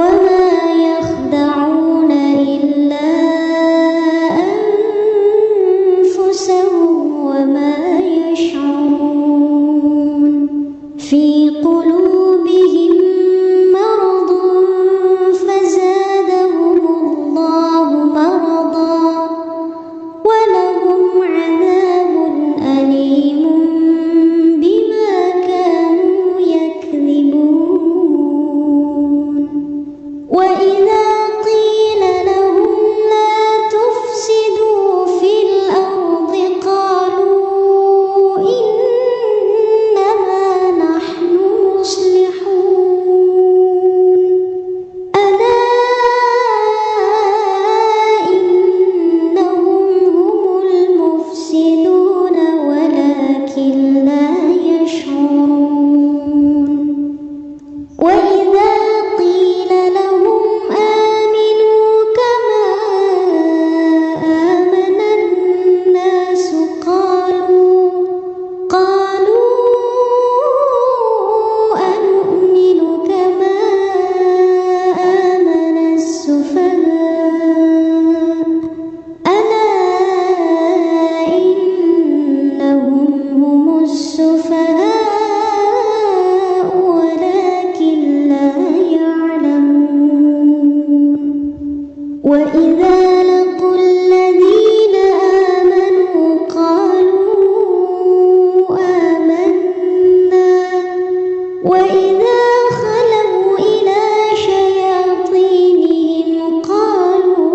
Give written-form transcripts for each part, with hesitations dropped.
وما يخدعون إلا أنفسهم وما يشعرون في قلوبهم مرض فزادهم الله مرضا ولهم عذاب أليم بما كانوا يكذبون وإذا قيل لهم لا تفسدوا في الأرض قالوا إنما نحن مصلحون ألا إنهم هم المفسدون ولكن لا يشعرون وإذا قيل لهم آمنوا كما آمن الناس قالوا أنؤمن كما آمن السفهاء ألا إنهم هم السفهاء ولكن لا يعلمون وإذا لقوا الذين آمنوا قالوا آمنا وإذا خلوا إلى شياطينهم قالوا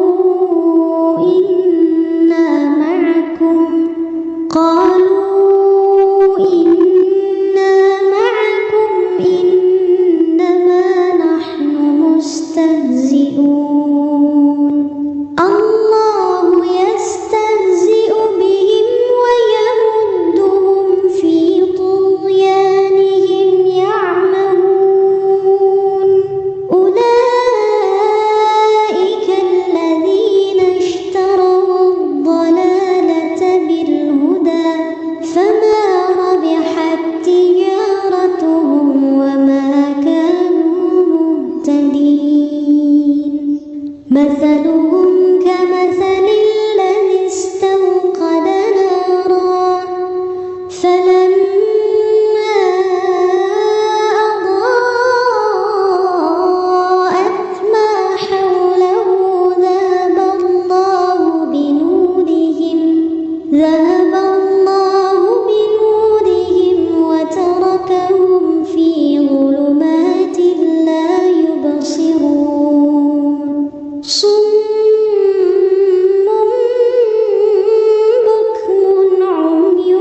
إنا معكم إنما نحن مستهزئون الله يستهزئ بهم ويمدهم في طغيانهم يعمهون أولئك الذين اشتروا الضلالة بالهدى فما ربحت تجارتهم وما كانوا مهتدين مثلهم كمثل الذي استوقد نارا فلما أضاءت ما حوله ذهب الله بنورهم وتركهم في ظلمات لا يبصرون صم بكم عمي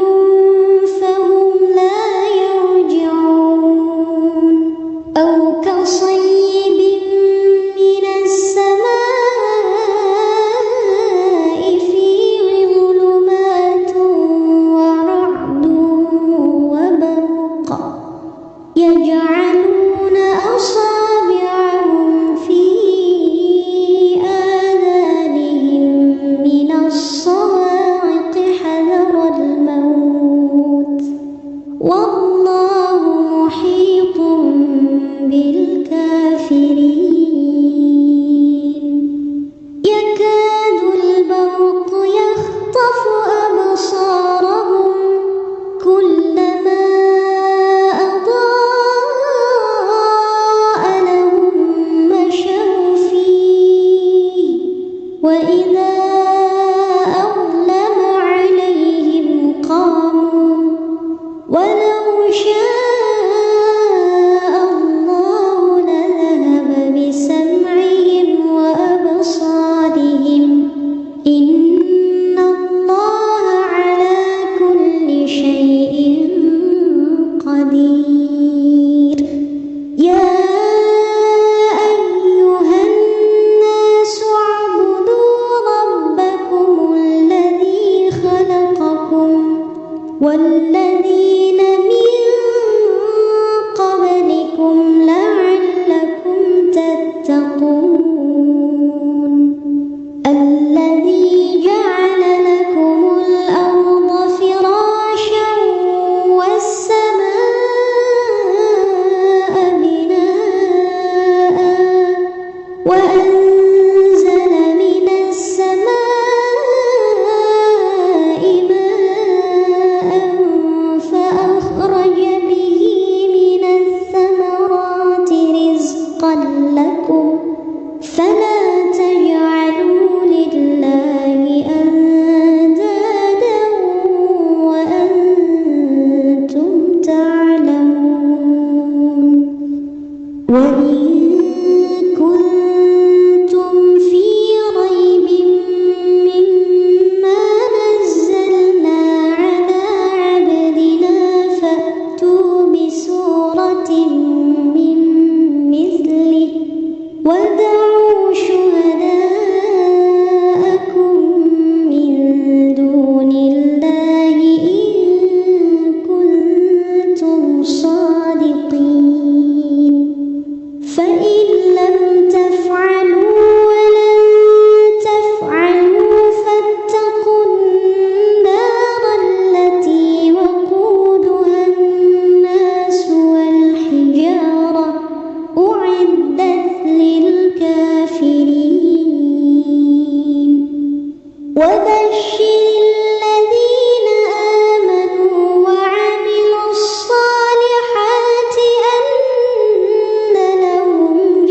فهم لا يرجعون أو كصيب من السماء فيه ظلمات ورعد وبرق يجعلون أصابعهم في آذانهم من الصواعق حذر الموت والله محيط بالكافرين يكاد البرق يخطف أبصارهم كلما أضاء لهم مشوا فيه وإذا أظلم عليهم قاموا ولو شاء الله لذهب بسمعهم وأبصارهم إن الله على كل شيء قدير يا أيها الناس اعبدوا ربكم الذي خلقكم والذين من قبلكم لعلكم تتقون الذي جعل لكم الأرض فراشا والسماء بناء وأنزل من السماء ماء فأخرج به من الثمرات رزقا لكم فلا تجعلوا لله أندادا وأنتم تعلمون وإن كنتم في ريب مما نزلنا على عبدنا فأتوا بسورة من مثله ودعوا شهداءكم من دون الله إن كنتم صادقين فإن لم تفعلوا ولن تفعلوا فاتقوا النار التي وقودها الناس والحجارة أعدت للكافرين وبشر الذين آمنوا وعملوا الصالحات أن لهم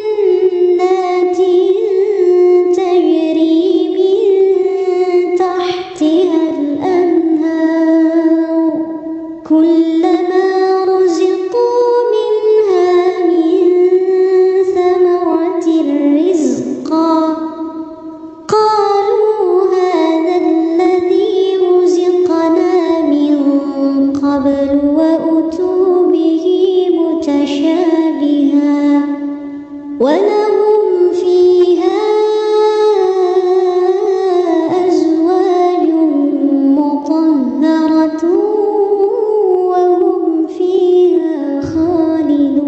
جنات تجري من تحتها الأنهار كلما رزقوا منها من ثمرة رزقا قالوا هذا الذي رزقنا من قبل وأتوا به متشابها ولهم فيها أزواج مطهرة وهم فيها خالدون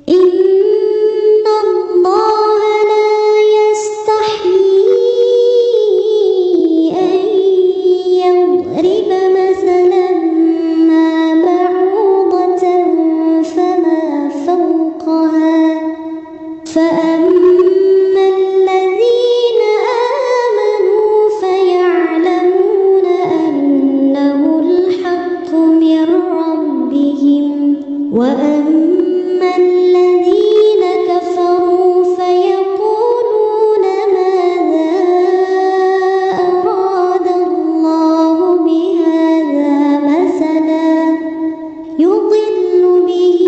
إن الله لا يستحيي أن يضرب مثلا ما بعوضة فما فوقها فأما الذين آمنوا فيعلمون أنه الحق من ربهم وأما الذين كفروا فيقولون ماذا أراد الله بهذا مثلا يضل به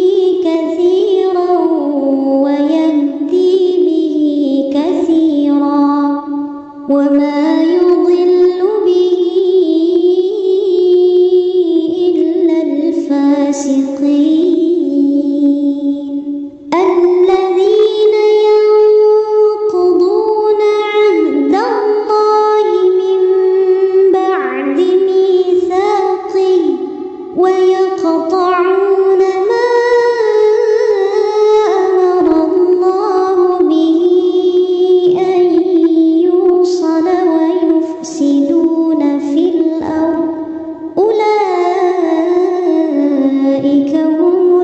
كثيرا ويهدي به كثيرا وما يضل به إلا الفاسقين الذين ينقضون عهد الله من بعد ميثاقه ويقطعون ما أمر الله به أن يوصل ويفسدون في الأرض أولئك هم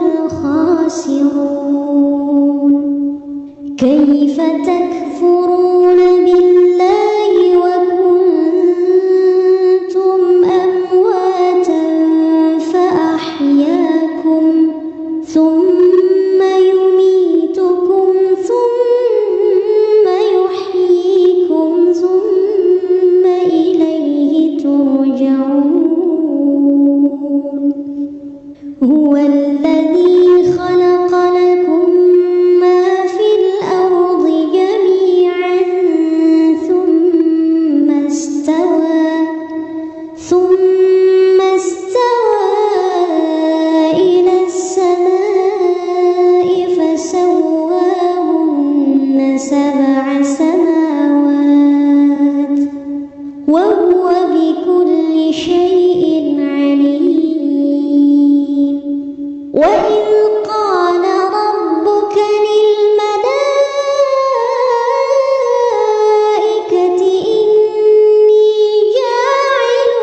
الخاسرون كيف تكفرون بالله وكنتم أمواتا فأحياكم ثم يميتكم ثم يحييكم ثم إليه ترجعون هو الذي خلق لكم ما في الأرض جميعا ثم استوى إلى السماء فسواهن سبع سماوات وهو بكل شيء عليم وإذ قال ربك للملائكة إني جاعل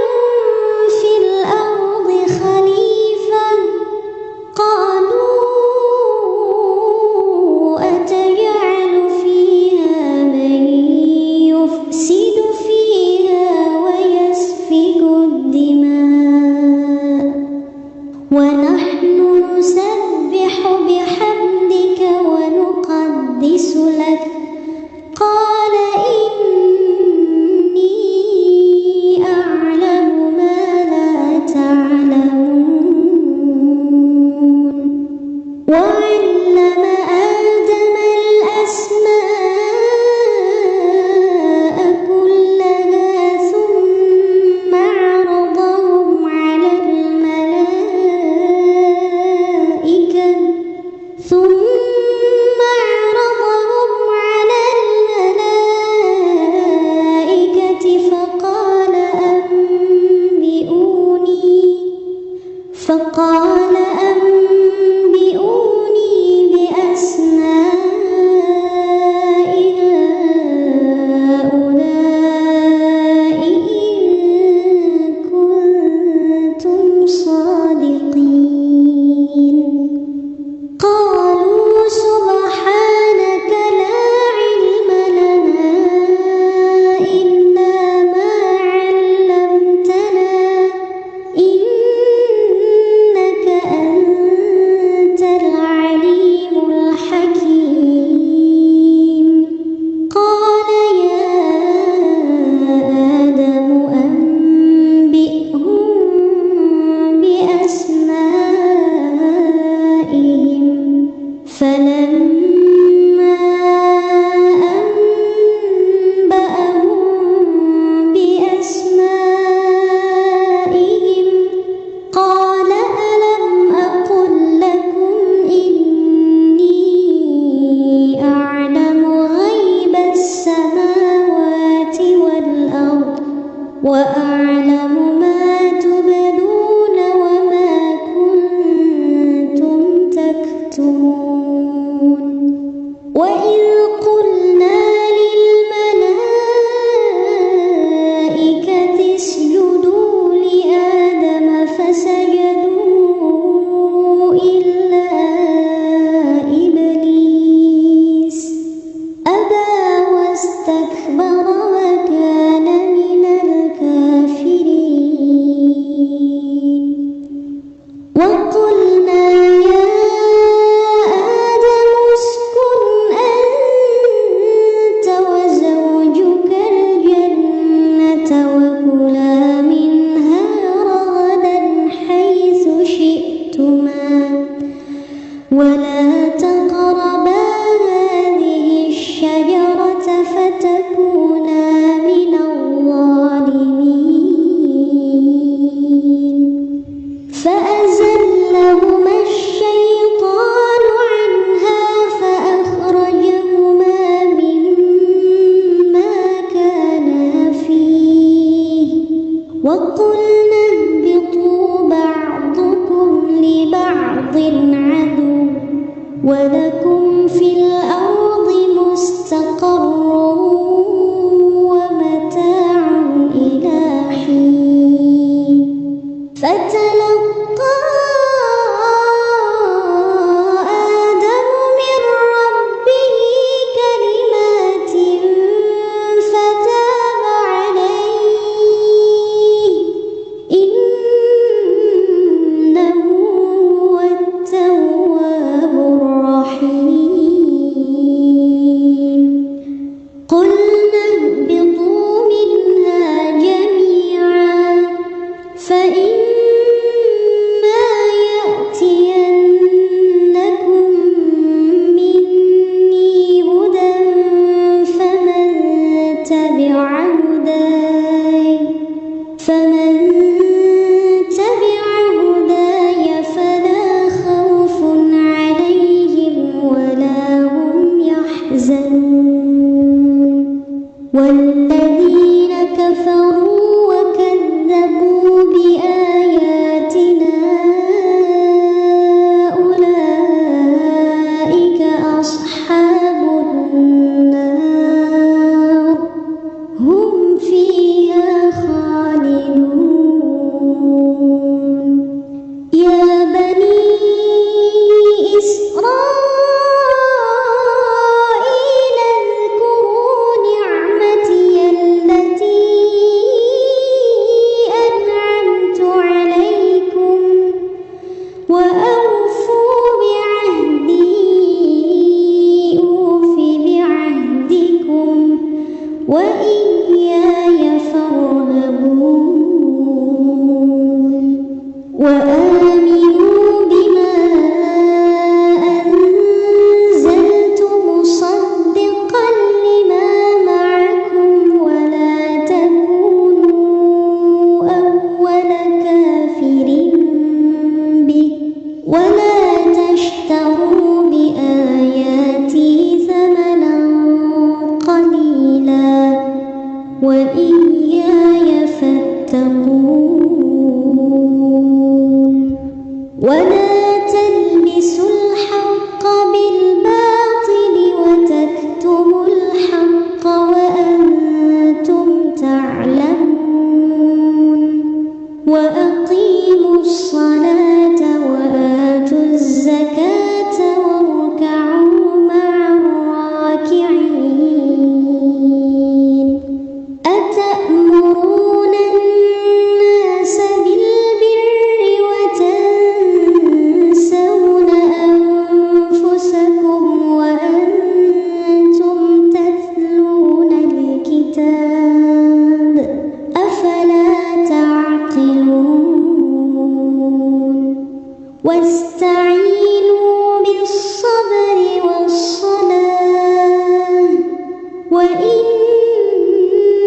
وقلنا اهبطوا بعضكم لبعض عدو ولكم في الأرض مستقر ومتاع إلى حين فتلقى آدم من ربه كلمات فتاب عليه إنه هو التواب الرحيم قلنا اهبطوا منها جميعا فإما يأتينكم مني هدى فمن تبع هداي فلا خوف عليهم ولا هم يحزنون والذين كفروا وكذبوا بآياتنا أولئك أصحاب النار هم فيها خالدون يا بني إسرائيل اذكروا نعمتي التي أنعمت عليكم وأوفوا بعهدي أوف بعهدكم وإياي فارهبون وآمنوا بما أنزلت مصدقا لما معكم ولا تكونوا أول كافر به ولا تشتروا بآياتي ثمنا قليلا وإياي فاتقون ولا تلبسوا الحق بالباطل وتكتموا الحق وأنتم تعلمون وأقيموا الصلاة وآتوا الزكاة واركعوا مع الراكعين أتأمرون الناس بالبر وتنسون أنفسكم وأنتم تتلون الكتاب أفلا تعقلون واستعينوا بالصبر والصلاة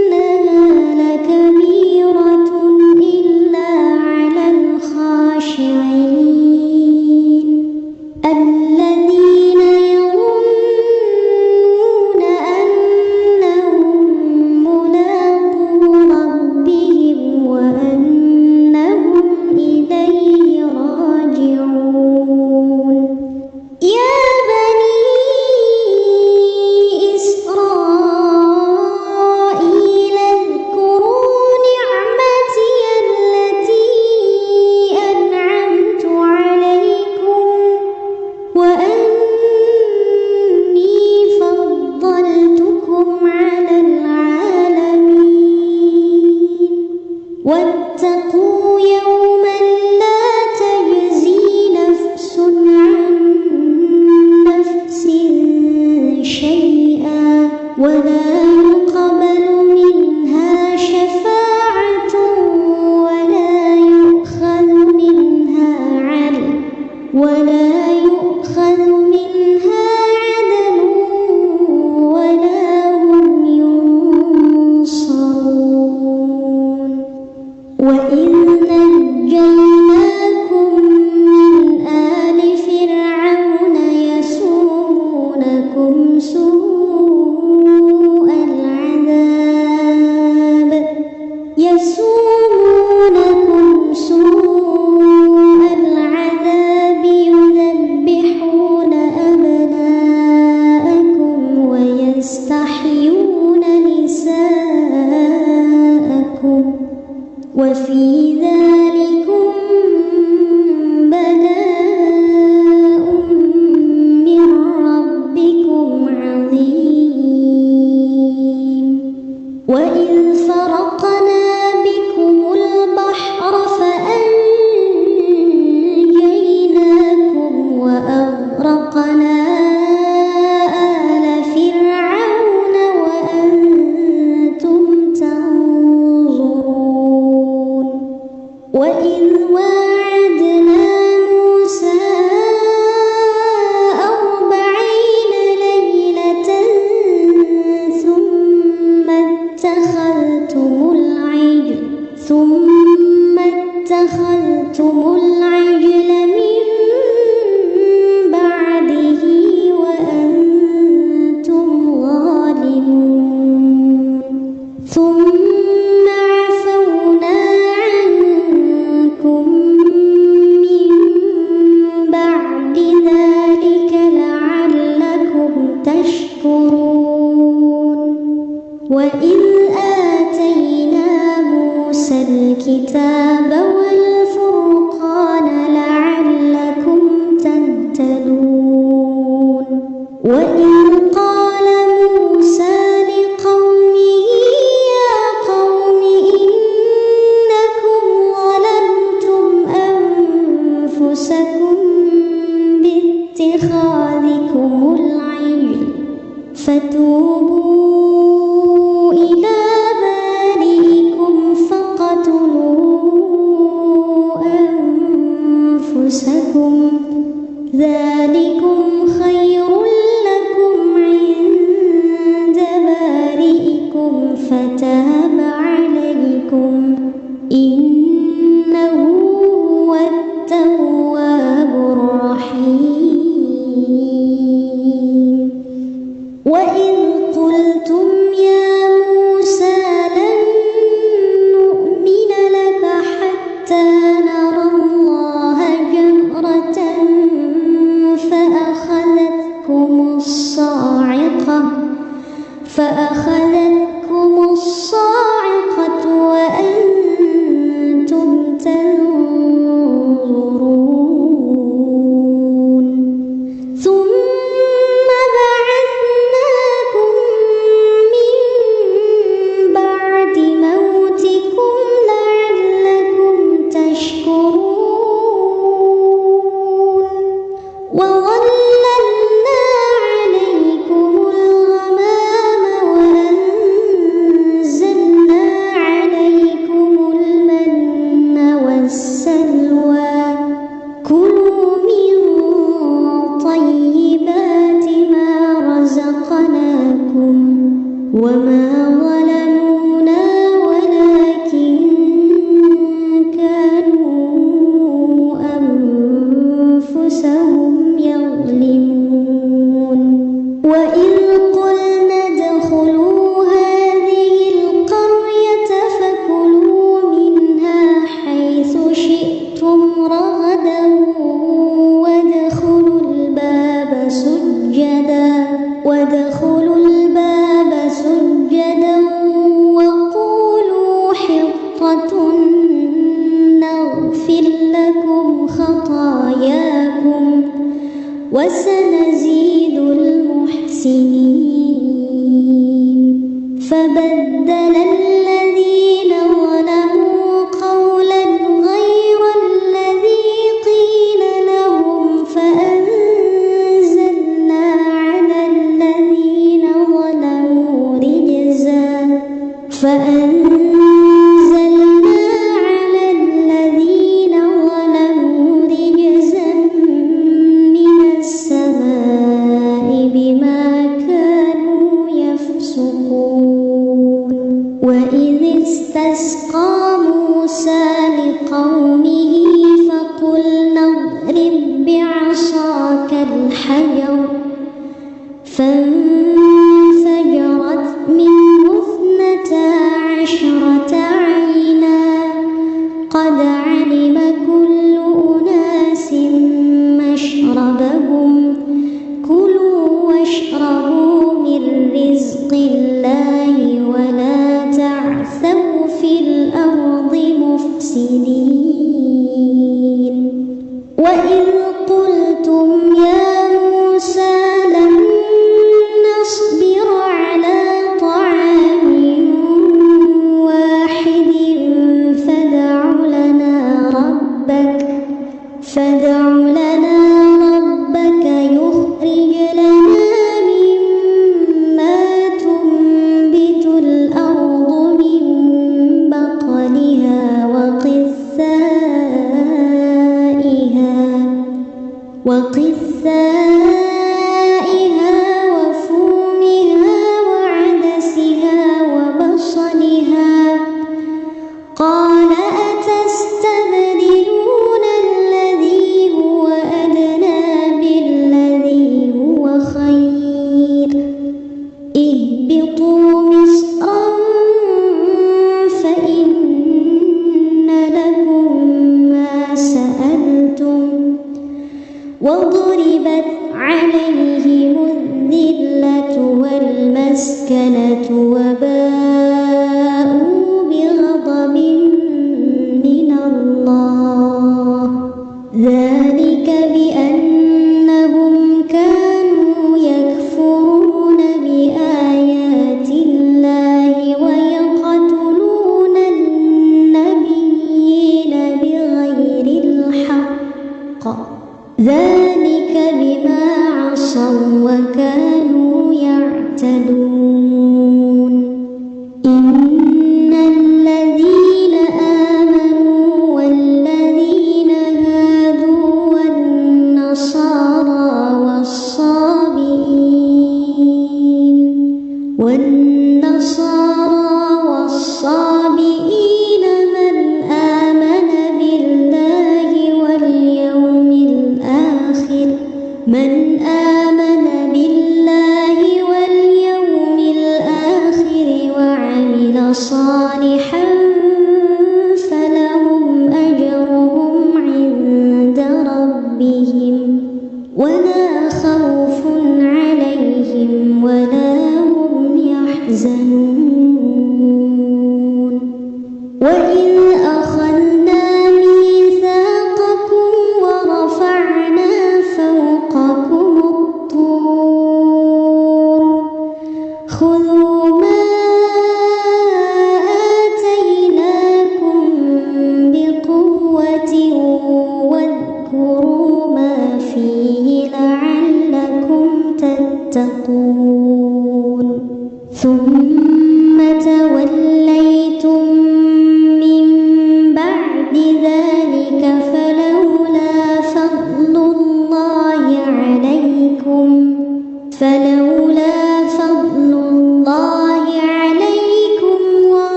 وإنها لكبيرة إلا على الخاشعين الذين يظنون أنهم ملاقو ربهم وأنهم إليه راجعون يا بني إسرائيل اذكروا نعمتي التي أنعمت عليكم وأني فضلتكم على العالمين واتقوا يوما لا تجزي نفس عن نفس شيئا ولا يقبل منها شفاعة ولا يؤخذ منها عدل ولا هم ينصرون وإذ نجيناكم من آل فرعون يسومونكم سوء العذاب وفي ذلكم بلاء من ربكم عظيم. وإذ فرقنا بكم البحر فأنجيناكم وأغرقنا آل فرعون وأنتم تنظرون. وإذ واعدنا موسى 40 ليلة ثم اتخذتم العجل من بعده وأنتم ظالمون. ثم عفونا عنكم من بعد ذلك لعلكم تشكرون. وإذ آتينا موسى الكتاب والفرقان لعلكم تهتدون. وإذ قال موسى لقومه يا قوم إنكم ظلمتم أنفسكم باتخاذكم العجل فتوبوا إلى بارئكم فاقتلوا أنفسكم ذلكم خير لكم عند بارئكم فتاب عليكم إنه هو التواب الرحيم. وإذ قلتم يا موسى لن نؤمن لك حتى نرى الله جهرة فأخذتكم الصاعقة وأنتم تنظرون. ثم بعثناكم من بعد موتكم لعلكم تشكرون. وظللنا عليكم الغمام وأنزلنا عليكم المن والسلوى كلوا من طيبات ما رزقناكم وما ظلمونا ولكن كانوا أنفسهم يظلمون. وإذ قلنا ادخلوا هذه القرية فكلوا منها حيث شئتم رغدا وادخلوا الباب سجدا وقولوا حطة نغفر لكم خطاياكم وسنزيد المحسنين. فبدل الذين ظلموا قولا غير الذي قيل لهم فأنزلنا على الذين ظلموا رجزا من السماء بما كانوا يفسقون. وإذ استسقى موسى لقومه فقلنا اضرب بعصاك الحجر فانفجرت منه 12 عينا قد علم كل أناس مشربهم كلوا واشربوا من رزق الله ولا تعثوا في الأرض وإذ قلتم يا موسى لن نصبر على طعام واحد فادع لنا ربك يخرج لنا مما تنبت الأرض من بقلها وقثائها وفومها وعدسها وبصلها قال أتستبدلون الذي هو أدنى بالذي هو خير اهبطوا مصرا فإن لكم ما سألتم وضربت عليهم الذلة والمسكنة وباءوا بغضب من الله ذلك بأنهم كانوا يكفرون بآيات الله ويقتلون النبيين بغير الحق ذلك بما عصوا وكانوا يعتدون إن الذين آمنوا والذين هادوا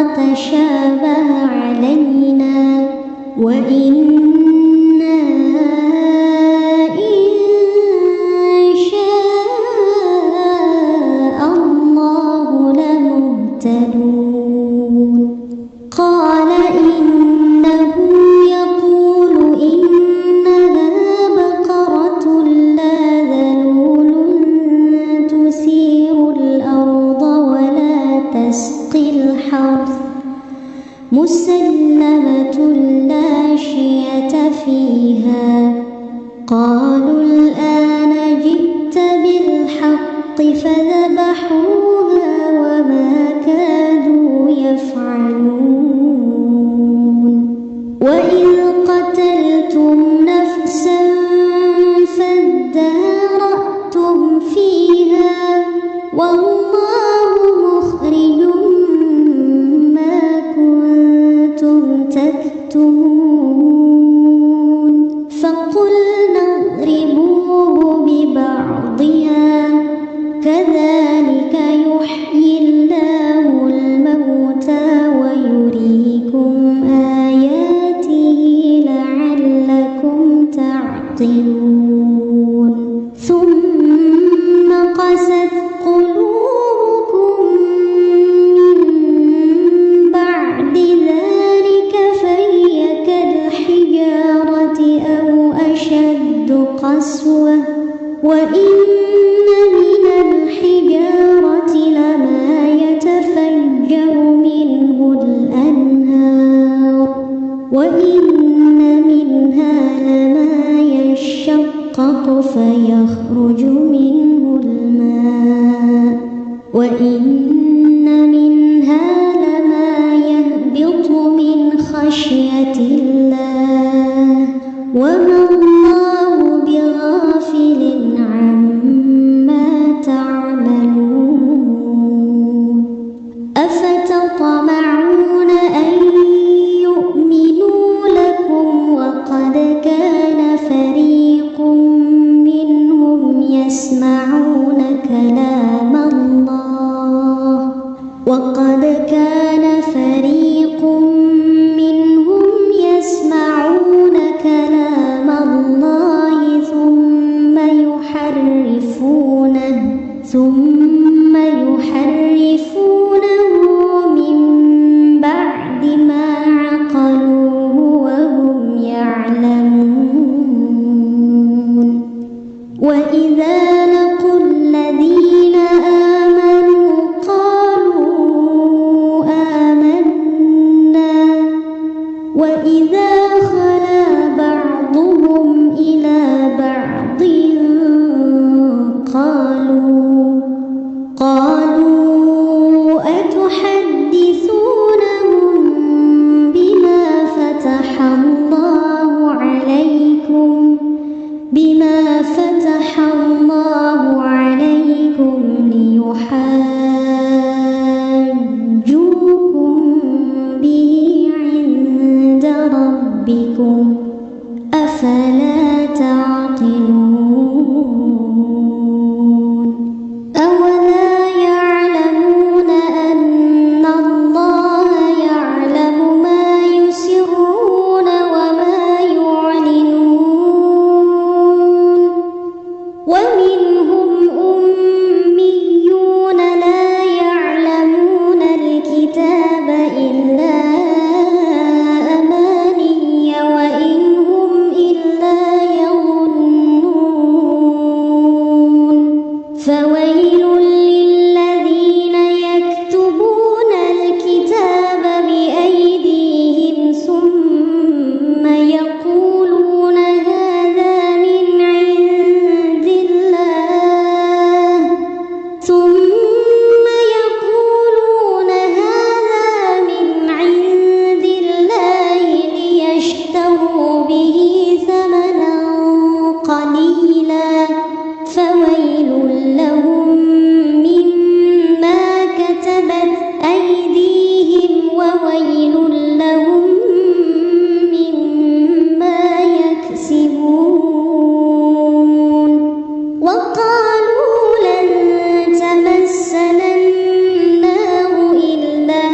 تشابه علينا وإنا إن شاء الله لمهتدون قال إنه يقول إنها بقرة لا ذلول تثير الأرض ولا تسقي الحرث مسلمة لا شية فيها قالوا الآن جئت بالحق فذبحوها وما كادوا يفعلون وإذ قتلتم نفسا فادارأتم فيها والله مخرج ما كنتم تكتمون فقلنا اضربوه ببعضها كذلك يحيي الله الموتى ويريكم آياته لعلكم تعقلون ثم قست قلوبكم من بعد ذلك فهي كالحجارة أو أشد قسوة وإن من الحجارة لما يتفجر منه الأنهار وإن منها لما يشقق فيخرج منه الماء وإن منها لما يهبط من خشية الله وما الله بغافل عما تعملون أفتطمعون أن يؤمنوا لكم وقد كان فريق منهم يسمعون كلام الله ثم يحرفونه من بعد ما عقلوه وهم يعلمون وإذا لقوا الذين آمنوا قالوا آمنا وإذا خلا بعضهم إلى بعض قالوا أتحدثونهم بما فتح الله عليكم ليحاجوكم به عند ربكم أفلا تعقلون أولا يعلمون أن الله يعلم ما يسرون وما يعلنون ومنهم أميون لا يعلمون الكتاب إلا أماني وإن هم إلا يظنون فويل للذين يكتبون الكتاب بأيديهم ثم يقولون هذا من عند الله ليشتروا به ثمنا قليلا فويل لهم مما كتبت أيديهم وويل لهم مما يكسبون وقالوا لن تمسنا النار إلا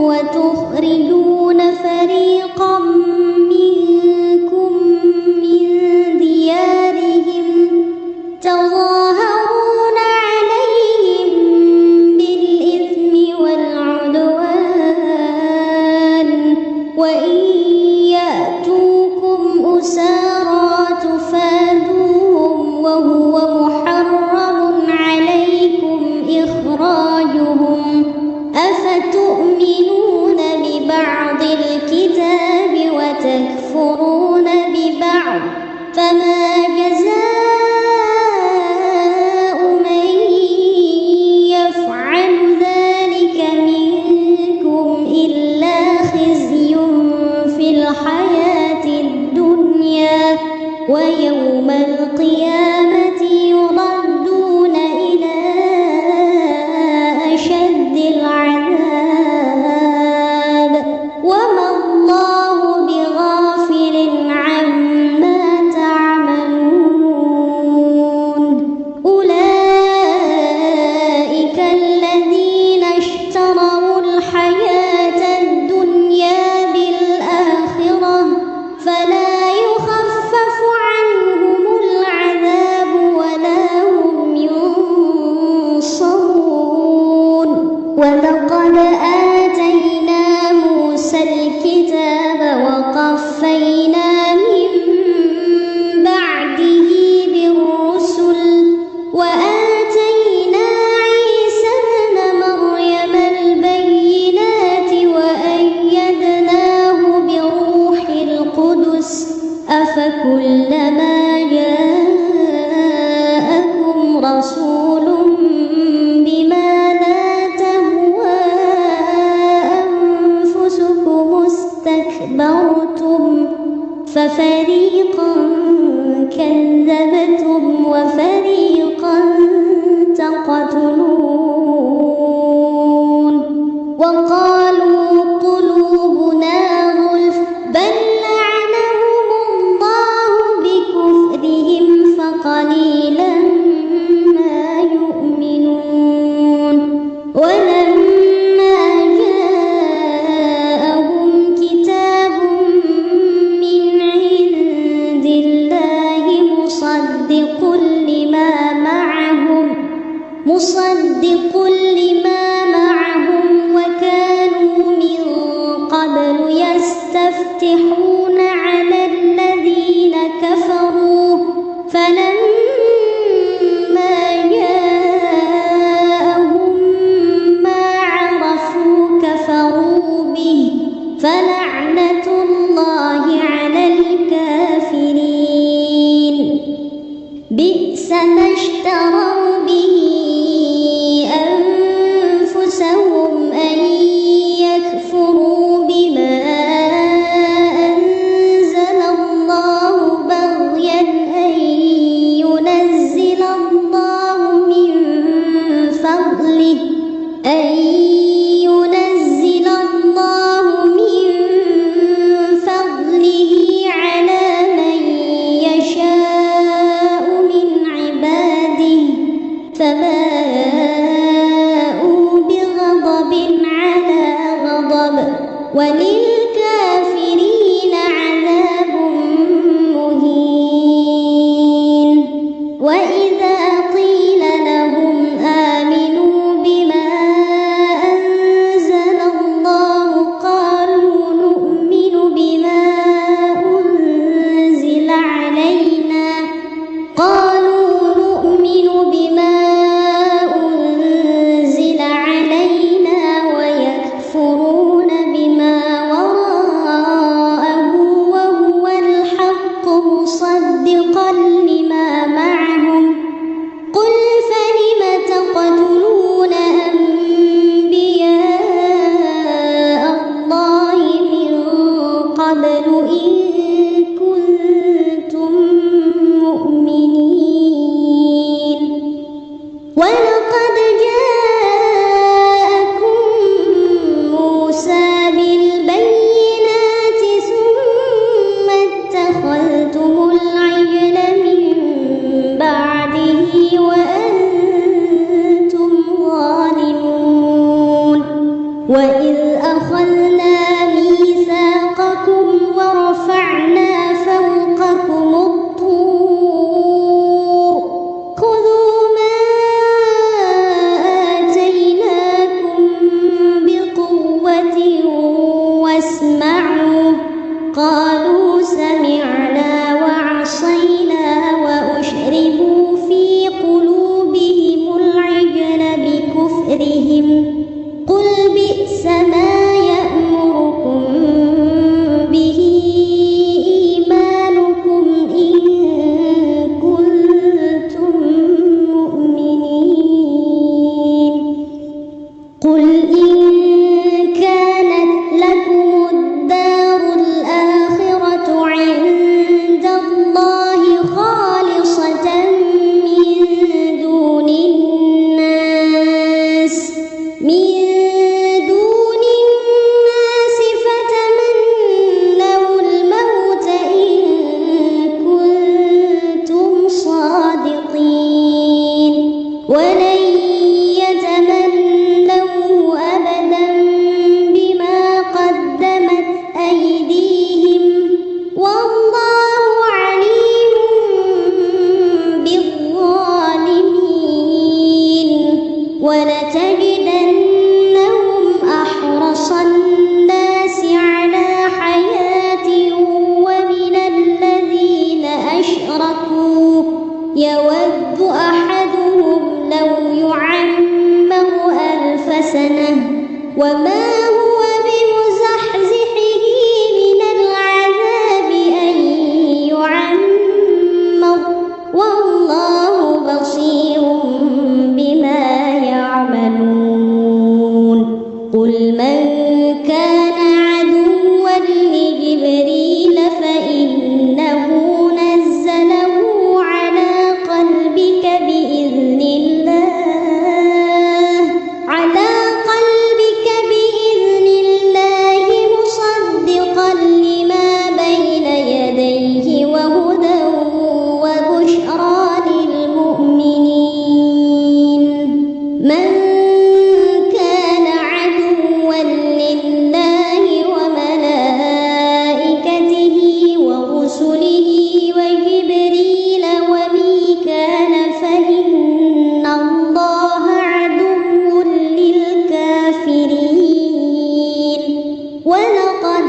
وتخرجون فريقا منكم من ديارهم تظاهرون عليهم بالإثم والعدوان وإن يأتوكم أسارى تفادوهم وهو محرم عليكم إخراجهم أفتؤمنون ببعض الكتاب وتكفرون ببعض فما جزاء من يفعل ذلك منكم إلا خزي في الحياة الدنيا ويوم القيامة يردون إلى أشد العذاب وما الله بغافل عما تعملون أولئك الذين اشتروا الحياة الدنيا بالآخرة فلا يخفف عنهم العذاب ولا هم ينصرون ولقد آتينا موسى الكتاب وقفينا من بعده بالرسل وآتينا عيسى ابن مريم البينات وأيدناه بروح القدس أفكلما جاءكم رسول بما لا تهوى أنفسكم استكبرتم ففريقا كذبتم وفريقا تقتلون وقالوا قلوبنا غلف بل لعنهم الله بكفرهم فقليلا ما يؤمنون ولما جاءهم كتاب من عند الله مصدق لما معهم وكانوا من قبل يستفتحون على الذين كفروا فلما جاءهم ما عرفوا كفروا به فلعنة الله على الكافرين بئس ما اشتروا به أنفسهم أن يكفروا بما أنزل الله بغيا أن ينزل الله من فضله على من يشاء من عباده فباءوا بغضب على غضب وللكافرين عذاب مهين وإذا قيل لهم آمنوا بما أنزل الله قالوا نؤمن بما أنزل علينا ويكفرون بما وراءه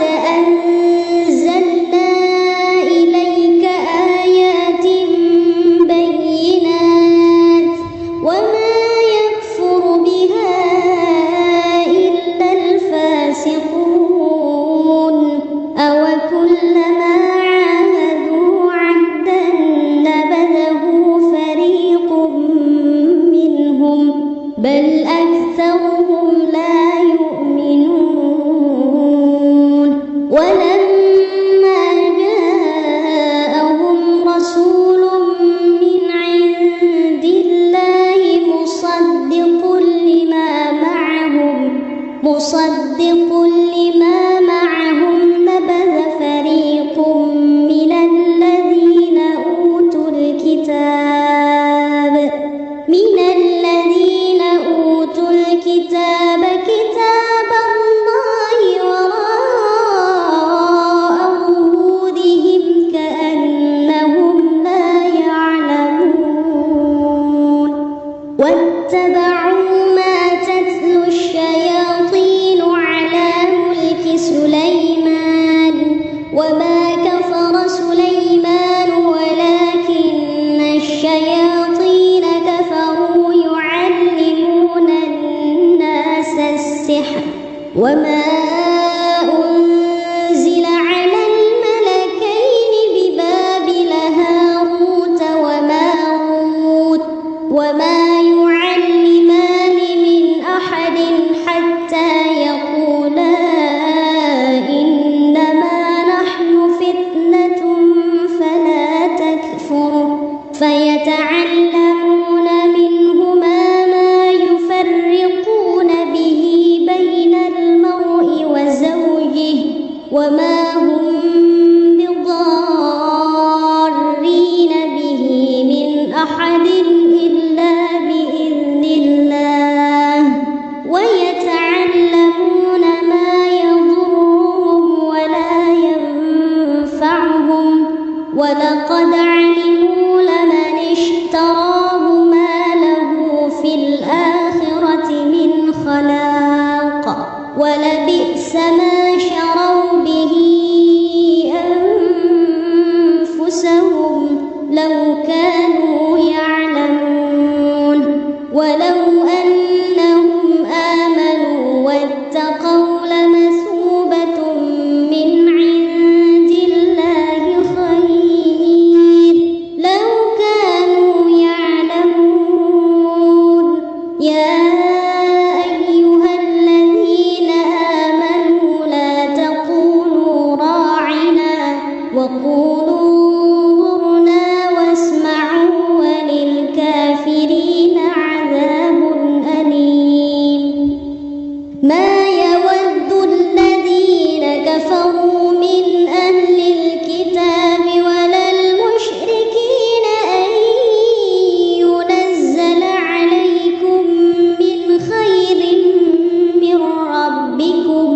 لقد أنزلنا إليك آيات بينات وما يكفر بها إلا الفاسقون أوكلما عاهدوا عهدا نبذه فريق منهم بل أكثرهم لا يؤمنون ولما جاءهم رسول من عند الله مصدق لما معهم نبذ فريق من الذين أوتوا الكتاب كتاب الله وراء ظهورهم كأنهم لا يعلمون واتبعوا ما تتلو الشياطين على ملك سليمان وما كفر سليمان ولكن الشياطين كفروا يعلمون الناس السحر وما أنزل على الملكين ببابل هاروت وماروت وما يعلمان من أحد حتى يقولا إنما نحن فتنة فلا تكفر فيتعلمون منهما ما يفرقون به بين المرء وزوجه وما هم بضارين به من أحد إلا بإذن الله ويتعلمون ما يضرهم ولا ينفعهم ولقد علموا لمن اشتراه ما له في الآخرة من خلاق ولبئس ما شروا به أنفسهم لو كانوا يعلمون ولو أنهم آمنوا واتقوا لمثوبة من عند الله خير لو كانوا يعلمون يا أيها الذين آمنوا لا تقولوا راعنا وقولوا انظرنا واسمعوا وللكافرين عذاب أليم ما يود الذين كفروا من أهل الكتاب ولا المشركين أن ينزل عليكم من خير من ربكم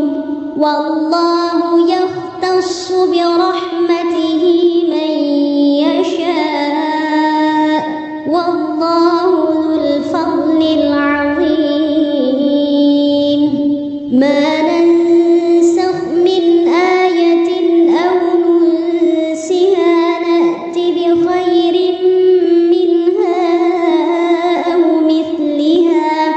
والله يختص برحمته من يشاء والله ذو الفضل العظيم ما ننسخ من آية أو ننسها نأت بخير منها أو مثلها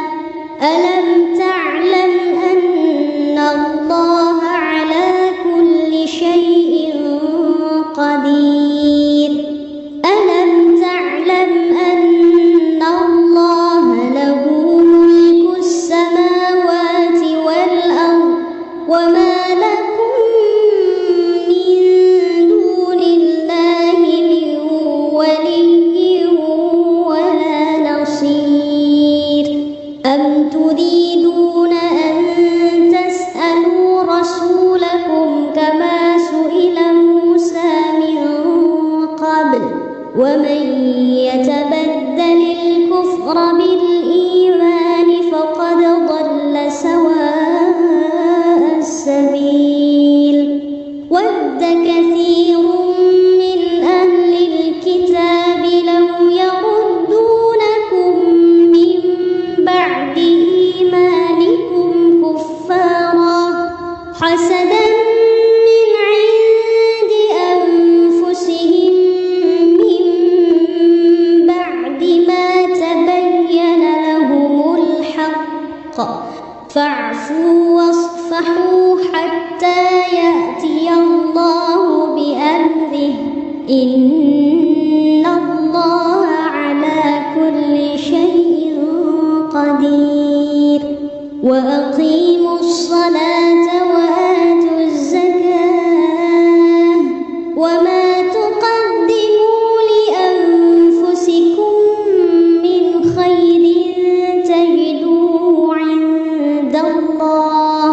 ألم تعلم أن الله على كل شيء قدير ألم تعلم أن الله له ملك السماوات والأرض وما لكم من دون الله من ولي ولا نصير أم تريدون أن تسألوا رسولكم كما سئل موسى من قبل ومن يتبدل الكفر بالإيمان فقد ضل سواء السبيل ود كثير من أهل الكتاب لو يردونكم من بعد إيمانكم كفارا حسدا حتى يأتي الله بأمره إن الله على كل شيء قدير وأقيموا الصلاة وآتوا الزكاة وما تقدموا لأنفسكم من خير تجدوه عند الله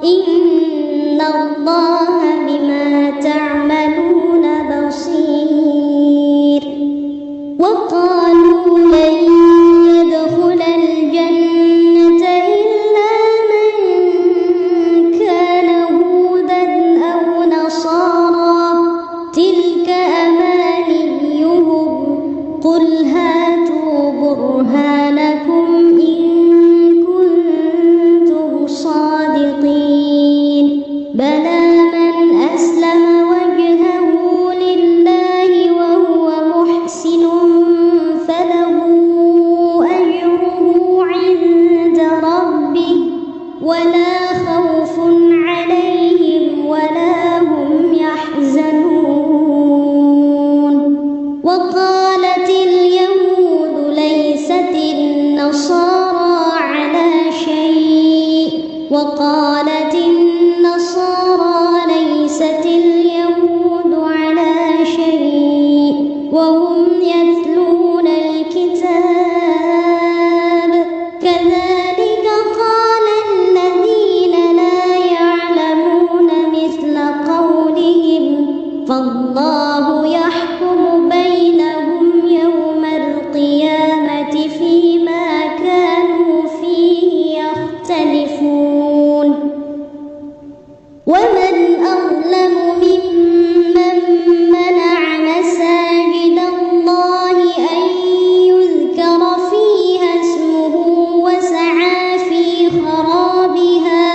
إن الله بما تعملون بصير وقالوا لن يدخل الجنة إلا من كان هودا أو نصارى تلك أمانيهم قل هاتوا برهانكم إن كنتم صادقين بلى من أسلم وجهه لله وهو محسن فله أجره عند ربه ولا خوف عليهم ولا هم يحزنون وقالت اليهود ليست النصارى على شيء وقالت النصارى ليست اليهود على شيء وهم يتلون الكتاب كذلك قال الذين لا يعلمون مثل قولهم فالله يحكم بينهم يوم القيامة فيما كانوا فيه يختلفون ومن أظلم ممن منع مساجد الله أن يذكر فيها اسمه وسعى في خرابها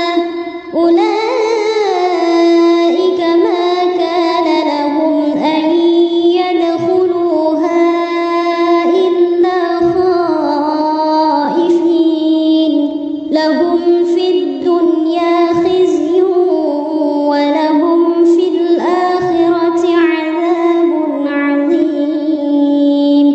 أولئك ما كان لهم أن يدخلوها إلا خائفين لهم في الدنيا خزي ولهم في الآخرة عذاب عظيم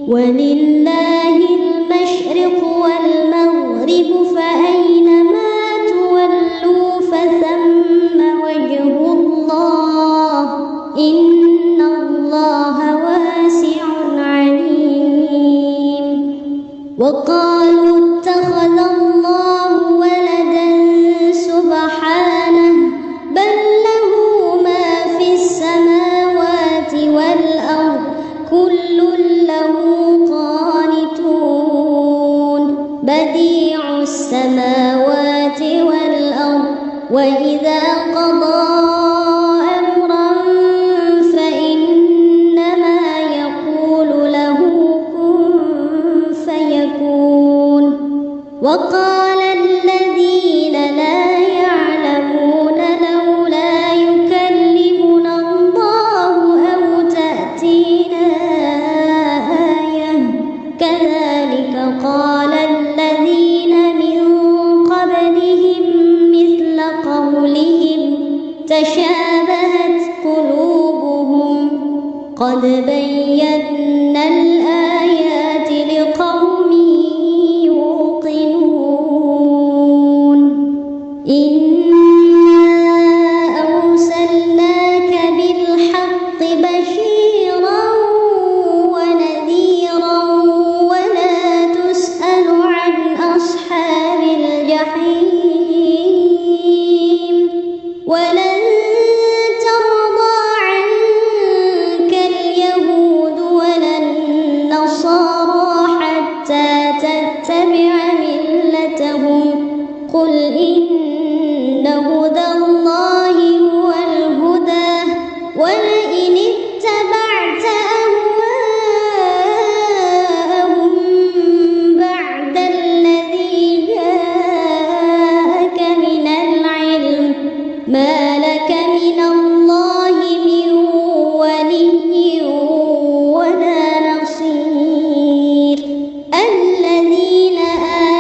ولله المشرق والمغرب فأينما تولوا فثم وجه الله إن الله واسع عليم وقالوا اتخذ الله ولدا سبحانه بل له ما في السماوات والأرض كل له قانتون بديع السماوات والأرض وإذا قضى أمرا فإنما يقول له كن فيكون وقال الذين لا يعلمون لولا يكلمنا الله أو تأتينا آية كذلك قال الذين من قبلهم مثل قولهم تشابهت قلوبهم قد بينا الآيات لقوم يوقنون إنا أرسلناك بالحق بشيرا ونذيرا ولا تسأل عن أصحاب الجحيم ولن ترضى عنك اليهود ولا النصارى حتى تتبع ملتهم قل إن هدى الله هو الهدى ولئن اتبعت أهواءهم بعد الذي جاءك من العلم ما لك من الله من ولي ولا نصير الذين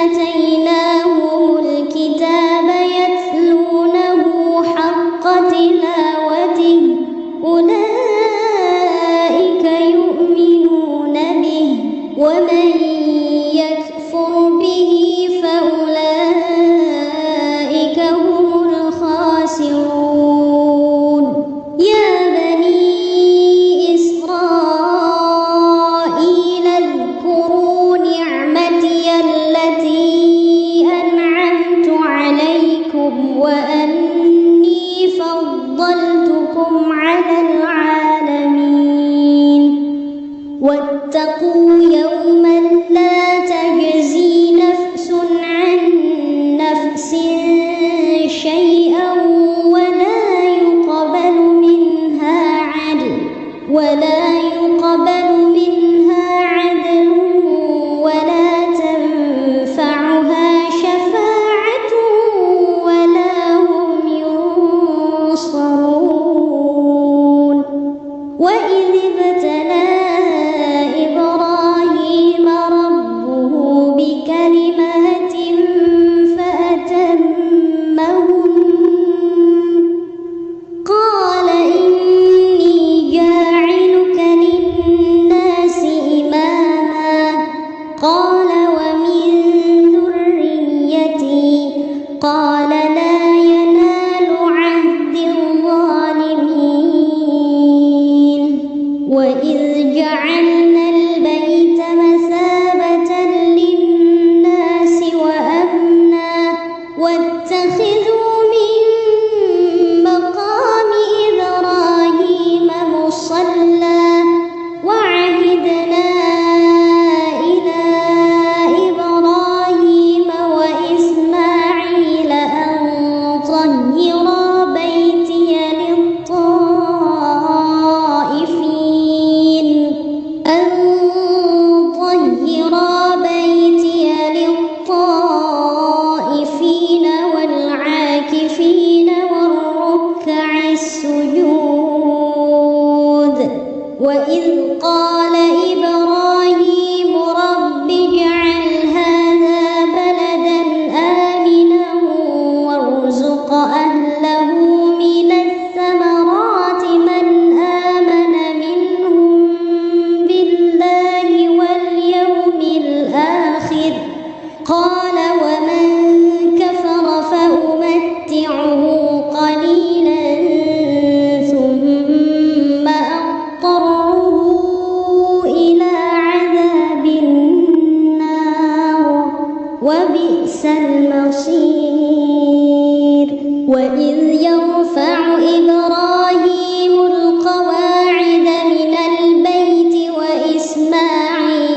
آتيناهم الكتاب يتلونه يرفع إبراهيم القواعد من البيت وإسماعيل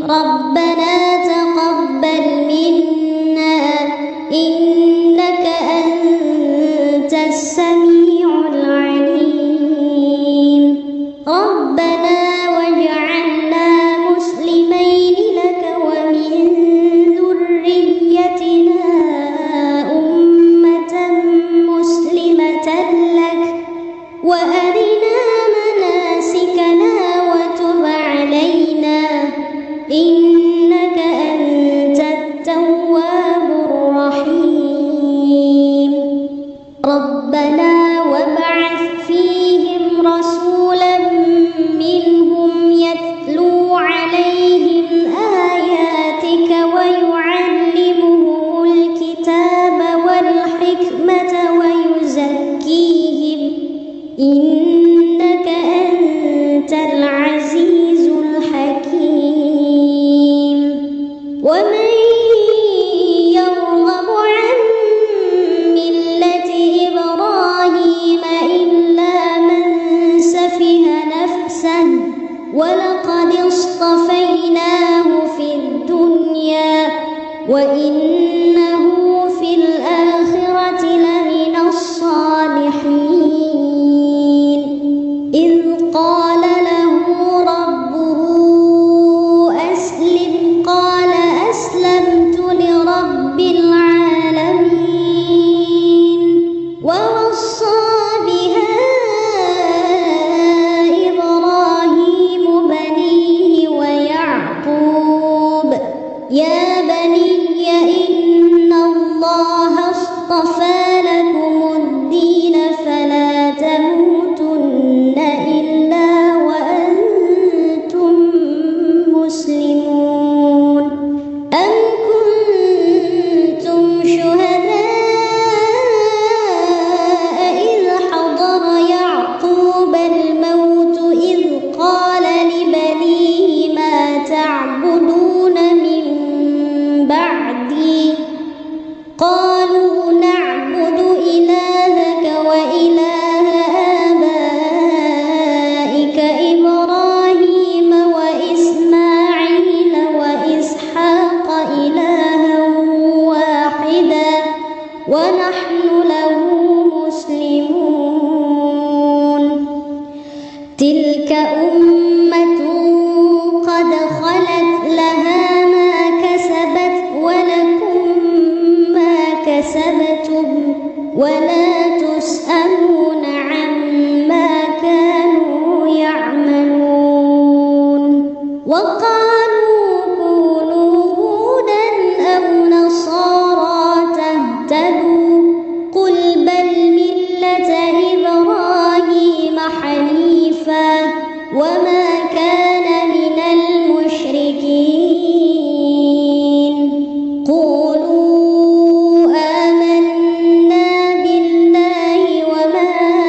ربنا تقبل منا إنك أنت السميع العليم ربنا واجعلنا مسلمين لك ومن ذريتنا أمة مسلمة لك وأرنا مناسكنا وتب علينا إنك أنت التواب الرحيم ربنا وابعث فيهم رسولا منهم يتلو عليهم آياتك ويعلمهم الكتاب والحكمة ويزكيهم إنك أنت العزيز الحكيم ومن يرغب عن ملة إبراهيم إلا من سفه نفسه ولقد اصطفيناه في الدنيا وإنه في الآخرة لمن الصالحين إذ قال له ربه أسلم قال أسلمت لرب العالمين ووصى بها إبراهيم بنيه ويعقوب يا بني إن الله اصطفى لكم الدين فلا تموتن إلا وأنتم مسلمون أم كنتم شهداء إذ حضر يعقوب الموت إذ قال لبنيه ما تعبدون من بعدي قالوا نعبد إلهك وإله آبائك إبراهيم وإسماعيل وإسحاق إلها واحدا ونحن له مسلمون تلك أمة قد خلت لها ما كسبت ولكم ما كسبتم ولا تسألون عما كانوا يعملون وقالوا كونوا هودا أو نصارى تهتدوا قل بل ملة إبراهيم حنيفا وما كان من المشركين قولوا آمنا بالله وما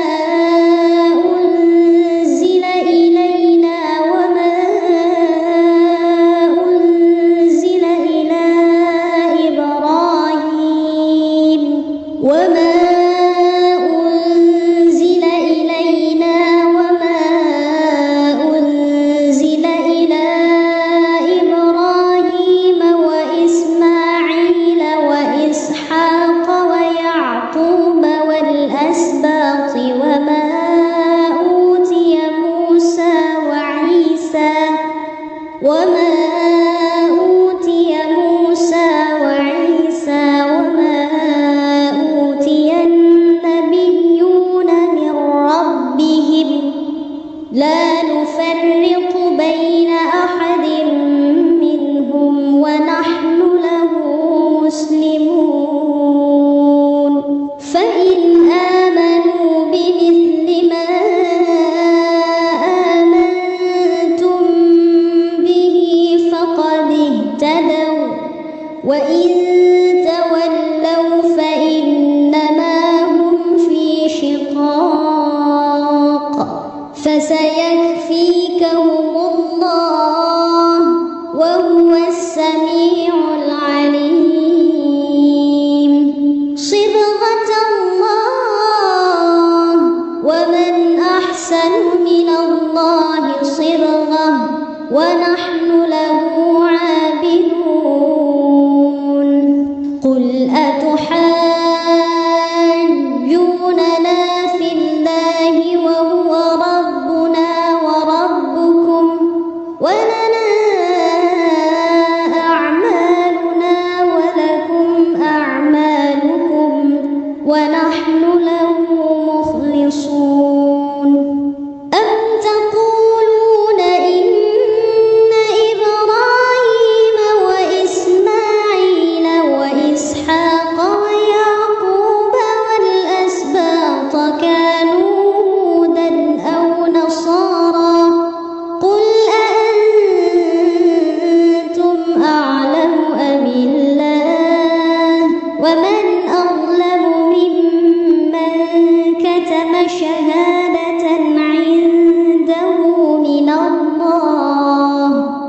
شهادة عنده من الله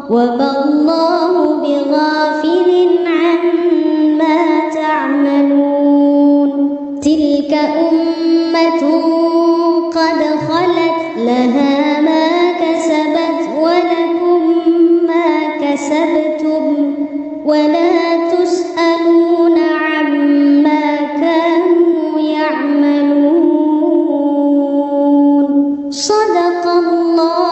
وما الله بغافل عما تعملون تلك أمة قد خلت لها ما كسبت ولكم ما كسبتم ولا تسألون عما كانوا يعملون صدق الله